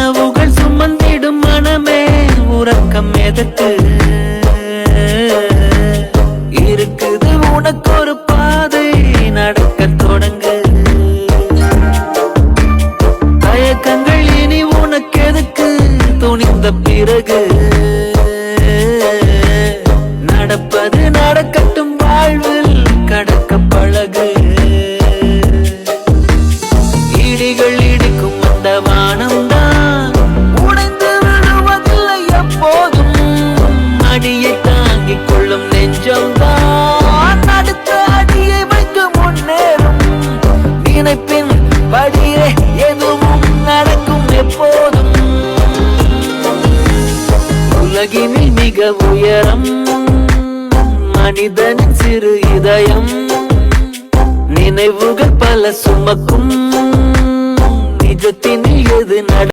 கனவுகள் சுமந்திடும் மனமே உறக்கம் எதற்கு இருக்குது உனக்கு ஒரு பாதை நடக்க தொடங்கு தயக்கங்கள் இனி உனக்கு எதுக்கு துணிந்த பிறகு நடப்பது நடக்கட்டும் வாழ்வில் கடக்க பழகு இடிகள் இடிக்கும் அந்த வானம்தான் உடைந்து விழுவதில்லை எப்போதும் அடியை தாங்கிக் கொள்ளும் நெஞ்சம்தான் அடுத்த அடியை வைக்க முன்னேறும் நினைப்பின் படியே எதுவும் நடக்கும் எப்போதும் உலகினில் மிக உயரம் மனிதனின் சிறு இதயம் நினைவுகள் பல சுமக்கும் நிஜத்தினில் எது